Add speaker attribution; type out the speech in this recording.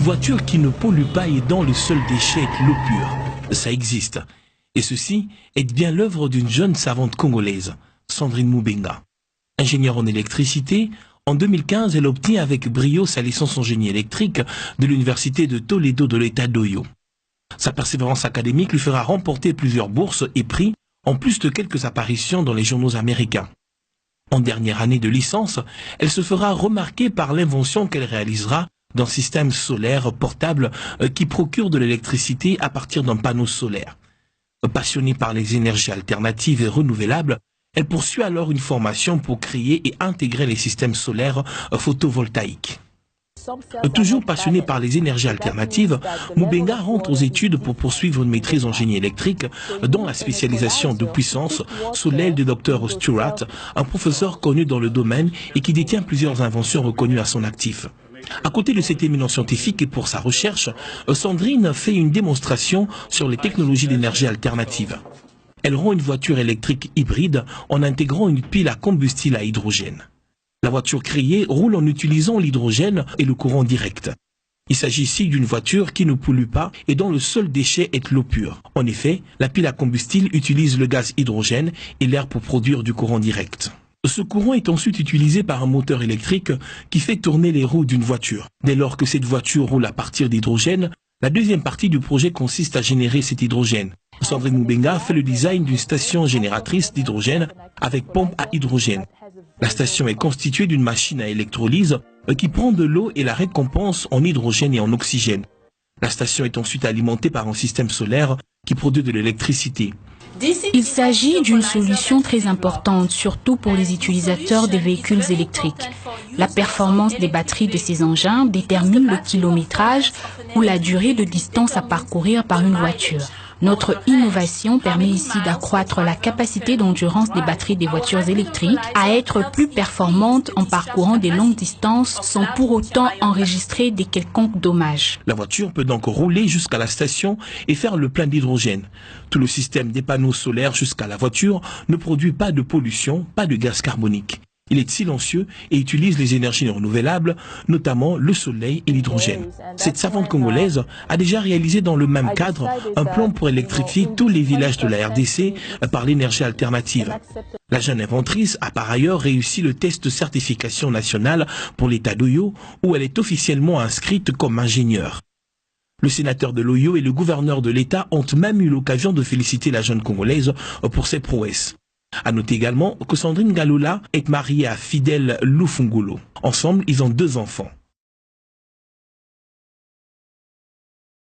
Speaker 1: voiture qui ne pollue pas et dont le seul déchet est l'eau pure. Ça existe. Et ceci est bien l'œuvre d'une jeune savante congolaise, Sandrine Moubenga. Ingénieure en électricité, en 2015, elle obtient avec brio sa licence en génie électrique de l'université de Toledo de l'État d'Oyo. Sa persévérance académique lui fera remporter plusieurs bourses et prix, en plus de quelques apparitions dans les journaux américains. En dernière année de licence, elle se fera remarquer par l'invention qu'elle réalisera d'un système solaire portable qui procure de l'électricité à partir d'un panneau solaire. Passionnée par les énergies alternatives et renouvelables, elle poursuit alors une formation pour créer et intégrer les systèmes solaires photovoltaïques. Toujours passionnée par les énergies alternatives, Moubenga rentre aux études pour poursuivre une maîtrise en génie électrique, dont la spécialisation de puissance sous l'aile du Dr Stewart, un professeur connu dans le domaine et qui détient plusieurs inventions reconnues à son actif. À côté de cette éminence scientifique et pour sa recherche, Sandrine fait une démonstration sur les technologies d'énergie alternative. Elle rend une voiture électrique hybride en intégrant une pile à combustible à hydrogène. La voiture créée roule en utilisant l'hydrogène et le courant direct. Il s'agit ici d'une voiture qui ne pollue pas et dont le seul déchet est l'eau pure. En effet, la pile à combustible utilise le gaz hydrogène et l'air pour produire du courant direct. Ce courant est ensuite utilisé par un moteur électrique qui fait tourner les roues d'une voiture. Dès lors que cette voiture roule à partir d'hydrogène, la deuxième partie du projet consiste à générer cet hydrogène. Sandrine Moubenga fait le design d'une station génératrice d'hydrogène avec pompe à hydrogène. La station est constituée d'une machine à électrolyse qui prend de l'eau et la récompense en hydrogène et en oxygène. La station est ensuite alimentée par un système solaire qui produit de l'électricité.
Speaker 2: Il s'agit d'une solution très importante, surtout pour les utilisateurs des véhicules électriques. La performance des batteries de ces engins détermine le kilométrage ou la durée de distance à parcourir par une voiture. Notre innovation permet ici d'accroître la capacité d'endurance des batteries des voitures électriques à être plus performantes en parcourant des longues distances sans pour autant enregistrer des quelconques dommages.
Speaker 1: La voiture peut donc rouler jusqu'à la station et faire le plein d'hydrogène. Tout le système des panneaux solaires jusqu'à la voiture ne produit pas de pollution, pas de gaz carbonique. Il est silencieux et utilise les énergies renouvelables, notamment le soleil et l'hydrogène. Cette savante congolaise a déjà réalisé dans le même cadre un plan pour électrifier tous les villages de la RDC par l'énergie alternative. La jeune inventrice a par ailleurs réussi le test de certification nationale pour l'État d'Oyo, où elle est officiellement inscrite comme ingénieure. Le sénateur de l'Oyo et le gouverneur de l'État ont même eu l'occasion de féliciter la jeune congolaise pour ses prouesses. À noter également que Sandrine Galula est mariée à Fidèle Lufungulu. Ensemble, ils ont 2 enfants.